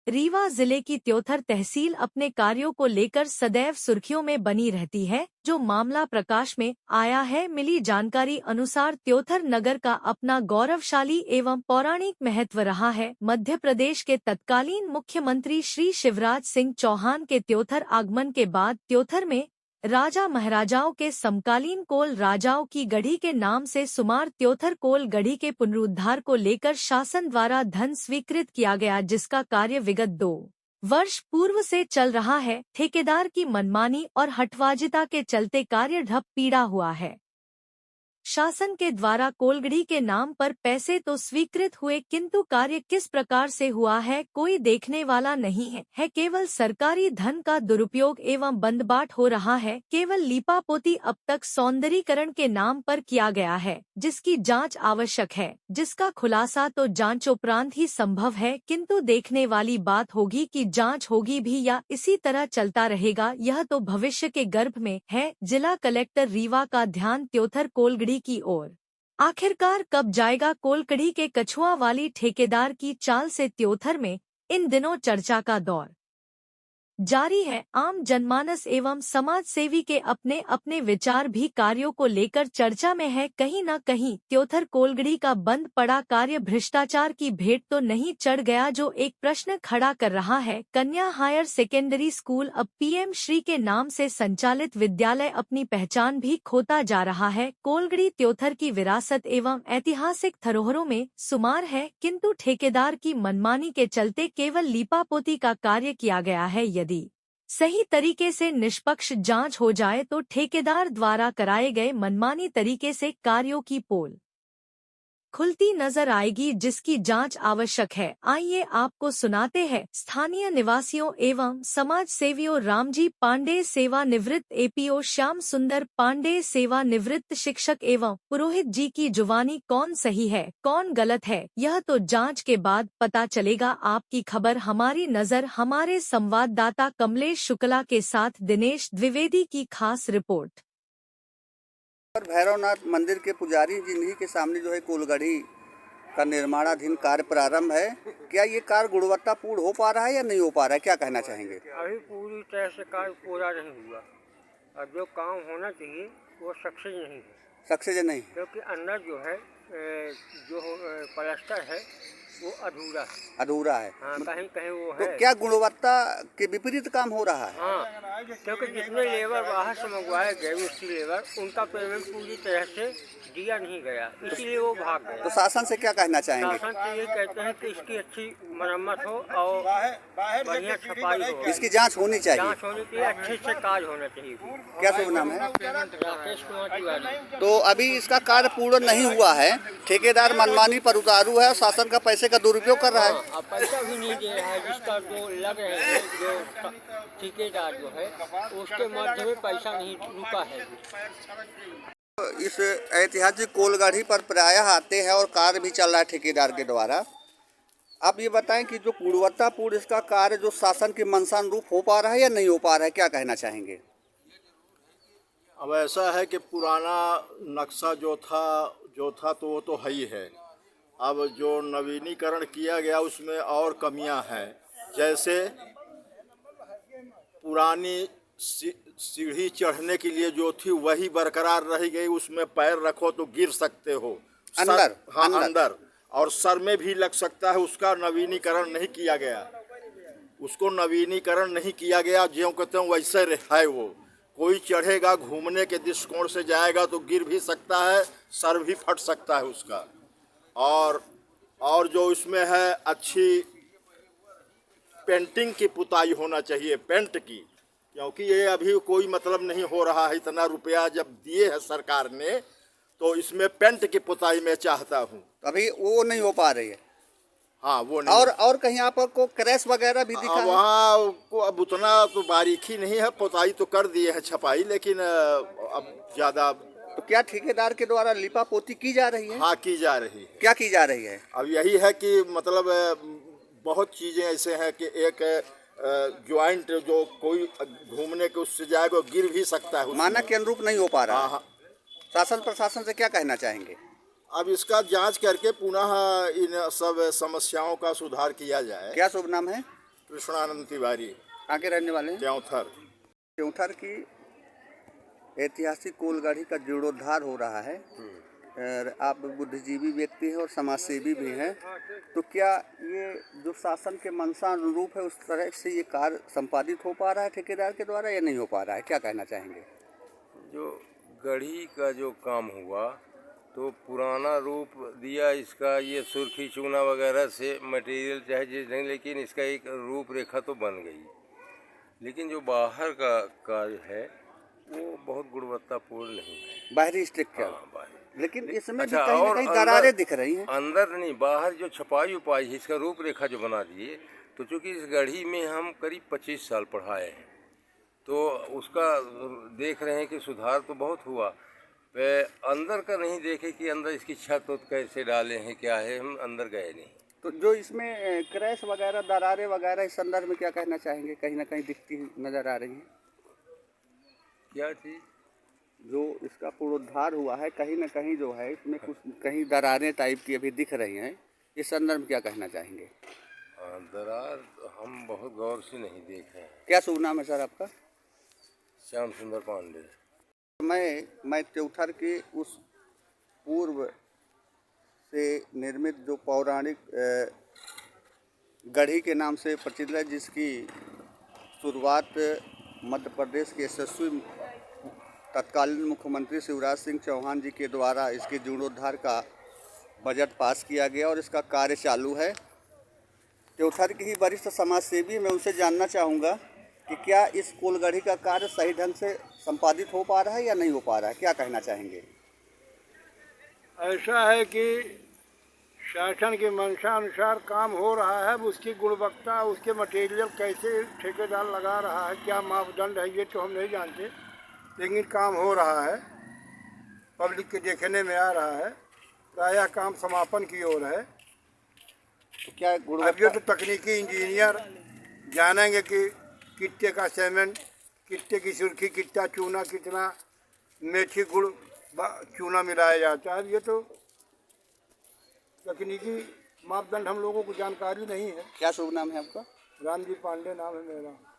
रीवा जिले की त्योथर तहसील अपने कार्यों को लेकर सदैव सुर्खियों में बनी रहती है। जो मामला प्रकाश में आया है, मिली जानकारी अनुसार त्योथर नगर का अपना गौरवशाली एवं पौराणिक महत्व रहा है। मध्य प्रदेश के तत्कालीन मुख्यमंत्री श्री शिवराज सिंह चौहान के त्योथर आगमन के बाद त्योथर में राजा महाराजाओं के समकालीन कोल राजाओं की गढ़ी के नाम से सुमार त्योथर कोल गढ़ी के पुनरुद्धार को लेकर शासन द्वारा धन स्वीकृत किया गया, जिसका कार्य विगत 2 वर्ष पूर्व से चल रहा है। ठेकेदार की मनमानी और हठवाजिता के चलते कार्य ठप पीड़ा हुआ है। शासन के द्वारा कोलगढ़ी के नाम पर पैसे तो स्वीकृत हुए, किंतु कार्य किस प्रकार से हुआ है कोई देखने वाला नहीं है। केवल सरकारी धन का दुरुपयोग एवं बंदबाट हो रहा है। केवल लीपापोती अब तक सौंदर्यीकरण के नाम पर किया गया है, जिसकी जांच आवश्यक है, जिसका खुलासा तो जांचोपरांत ही संभव है। किंतु देखने वाली बात होगी कि जांच होगी भी या इसी तरह चलता रहेगा, यह तो भविष्य के गर्भ में है। जिला कलेक्टर रीवा का ध्यान त्योथर कोलगढ़ी की ओर। आखिरकार कब जाएगा कोलगढ़ी के कछुआ वाली ठेकेदार की चाल से त्योथर में इन दिनों चर्चा का दौर जारी है। आम जनमानस एवं समाज सेवी के अपने अपने विचार भी कार्यों को लेकर चर्चा में है। कहीं न कहीं त्योथर कोलगढ़ी का बंद पड़ा कार्य भ्रष्टाचार की भेंट तो नहीं चढ़ गया, जो एक प्रश्न खड़ा कर रहा है। कन्या हायर सेकेंडरी स्कूल अब पीएम श्री के नाम से संचालित विद्यालय अपनी पहचान भी खोता जा रहा है। कोलगढ़ी त्योथर की विरासत एवं ऐतिहासिक धरोहरों में शुमार है, किंतु ठेकेदार की मनमानी के चलते केवल लीपापोती का कार्य किया गया है। यदि सही तरीके से निष्पक्ष जांच हो जाए तो ठेकेदार द्वारा कराए गए मनमानी तरीके से कार्यों की पोल खुलती नजर आएगी, जिसकी जांच आवश्यक है। आइए आपको सुनाते हैं स्थानीय निवासियों एवं समाज सेवियों रामजी पांडे सेवानिवृत्त एपीओ, श्याम सुंदर पांडे सेवानिवृत्त शिक्षक एवं पुरोहित जी की जुबानी कौन सही है कौन गलत है, यह तो जांच के बाद पता चलेगा। आपकी खबर हमारी नजर, हमारे संवाददाता कमलेश शुक्ला के साथ दिनेश द्विवेदी की खास रिपोर्ट। और भैरवनाथ मंदिर के पुजारी जिन्हीं के सामने जो है कोलगढ़ी का निर्माणाधीन कार्य प्रारंभ है। क्या ये कार्य गुणवत्तापूर्ण हो पा रहा है या नहीं हो पा रहा है, क्या कहना चाहेंगे? अभी पूरी तरह से कार्य पूरा नहीं हुआ और जो काम होना चाहिए वो सक्सेस नहीं है। सक्सेस नहीं, क्योंकि अंदर जो है जो प्लास्टर है वो अधूरा है। हाँ, कहीं कहीं वो तो है। क्या गुणवत्ता के विपरीत काम हो रहा है? हाँ, क्योंकि जितने लेबर बाहर से मंगवाए गए उसकी लेबर, उनका पेमेंट पूरी तरह से दिया नहीं गया, इसीलिए वो भाग गए। तो शासन से क्या कहना चाहेंगे? शासन से ये कहते हैं कि इसकी अच्छी मरम्मत हो और बढ़िया छपाई हो, इसकी जांच होनी चाहिए, जांच होनी चाहिए, अच्छे से कार्य होना चाहिए। क्या शुभ नाम है? राकेश कुमार तिवारी। तो अभी इसका कार्य पूर्ण नहीं हुआ है, ठेकेदार मनमानी पर उतारू है और शासन का पैसे का दुरुपयोग कर रहा है। अब पैसा भी नहीं दे रहा है, जिसका जो लग रहे हैं जो ठेकेदार जो है उसके मध्य में पैसा नहीं रुका है। इस ऐतिहासिक कोलगढ़ी पर प्रायः आते हैं और कार्य भी चल रहा है ठेकेदार के द्वारा। आप ये बताएं कि जो गुणवत्तापूर्ण इसका कार्य जो शासन के मंशानुरूप हो पा रहा है या नहीं हो पा रहा है, क्या कहना चाहेंगे? अब ऐसा है कि पुराना नक्शा जो था तो वो तो है ही है। अब जो नवीनीकरण किया गया उसमें और कमियां हैं, जैसे पुरानी सीढ़ी चढ़ने के लिए जो थी वही बरकरार रह गई, उसमें पैर रखो तो गिर सकते हो अंदर। हाँ, अंदर और सर में भी लग सकता है। उसका नवीनीकरण नहीं किया गया, उसको नवीनीकरण नहीं किया गया, ज्यों कहते हैं वैसे है वो। कोई चढ़ेगा घूमने के दृष्टिकोण से जाएगा तो गिर भी सकता है, सर भी फट सकता है उसका। और जो इसमें है अच्छी पेंटिंग की पुताई होना चाहिए, पेंट की, क्योंकि ये अभी कोई मतलब नहीं हो रहा है। इतना रुपया जब दिए है सरकार ने तो इसमें पेंट की पुताई मैं चाहता हूँ, अभी वो नहीं हो पा रही है। हाँ, वो नहीं। और कहीं आपको क्रैश वगैरह भी दिखा है? वहाँ को अब उतना तो बारीकी नहीं है, पुताई तो कर दिए है छपाई, लेकिन अब ज्यादा। तो क्या ठेकेदार के द्वारा लिपापोती की जा रही है? हाँ, की जा रही है। क्या की जा रही है? अब यही है कि मतलब बहुत चीजें ऐसे हैं कि एक ज्वाइंट जो कोई घूमने के उससे जाएगा गिर भी सकता है, मानक के अनुरूप नहीं हो पा रहा। हाँ। शासन प्रशासन से क्या कहना चाहेंगे? अब इसका जांच करके पुनः इन सब समस्याओं का सुधार किया जाए। क्या शुभ नाम है? कृष्णानंद तिवारी, कहाँ के रहने वाले हैं? त्योंथर। त्योंथर की ऐतिहासिक कोलगाड़ी का जीर्णोद्धार हो रहा है और आप बुद्धिजीवी व्यक्ति हैं और समाजसेवी भी हैं, तो क्या ये जो शासन के मंशा अनुरूप है उस तरह से ये कार्य संपादित हो पा रहा है ठेकेदार के द्वारा या नहीं हो पा रहा है, क्या कहना चाहेंगे? जो गढ़ी का जो काम हुआ तो पुराना रूप दिया इसका, ये सुर्खी चूना वगैरह से मटेरियल चाहे जिस नहीं, लेकिन इसका एक रूपरेखा तो बन गई। लेकिन जो बाहर का कार्य है वो बहुत गुणवत्तापूर्ण नहीं है। बाहरी स्ट्रक्चर, हाँ, बाहर। लेकिन इसमें भी अच्छा, कहीं ना और कहीं अंदर- दरारें दिख रही हैं। अंदर नहीं, बाहर जो छपाई उपाई है इसका रूपरेखा जो बना दिए, तो चूंकि इस गढ़ी में हम करीब 25 साल पढ़ाए हैं तो उसका देख रहे हैं कि सुधार तो बहुत हुआ। वे अंदर का नहीं देखे कि अंदर इसकी छत उत कैसे डाले हैं, क्या है, हम अंदर गए नहीं। तो जो इसमें क्रैश वगैरह दरारें वगैरह इस संदर्भ में क्या कहना चाहेंगे? कहीं ना कहीं दिखती नजर आ रही हैं। क्या चीज़? जो इसका पुनरुद्धार हुआ है कहीं ना कहीं जो है इसमें कुछ कहीं दरारें टाइप की अभी दिख रही हैं, इस संदर्भ में क्या कहना चाहेंगे? दरार हम बहुत गौर से नहीं देखे हैं। क्या शुभ नाम है सर आपका? श्याम सुंदर पांडे। मैं त्योथर के उस पूर्व से निर्मित जो पौराणिक गढ़ी के नाम से प्रसिद्ध है, जिसकी शुरुआत मध्य प्रदेश के यशस्वी तत्कालीन मुख्यमंत्री शिवराज सिंह चौहान जी के द्वारा इसके जीर्णोद्धार का बजट पास किया गया और इसका कार्य चालू है। त्योथर की ही वरिष्ठ समाज सेवी, मैं उनसे जानना चाहूँगा कि क्या इस कोलगढ़ी का कार्य सही ढंग से संपादित हो पा रहा है या नहीं हो पा रहा है, क्या कहना चाहेंगे? ऐसा है कि शासन के मंशा अनुसार काम हो रहा है, अब उसकी गुणवत्ता, उसके मटेरियल कैसे ठेकेदार लगा रहा है, क्या मापदंड है, ये तो हम नहीं जानते, लेकिन काम हो रहा है, पब्लिक के देखने में आ रहा है, प्रायः काम समापन की ओर है। तो क्या अब ये गुणवत्ता तो तकनीकी इंजीनियर जानेंगे कि कितने का सीमेंट, कितने की सुर्खी, कितना चूना, कितना मेथी गुड़ चूना मिलाया जाता है, ये तो तकनीकी मापदंड हम लोगों को जानकारी नहीं है। क्या शुभ नाम है आपका? रामजी पांडे नाम है मेरा।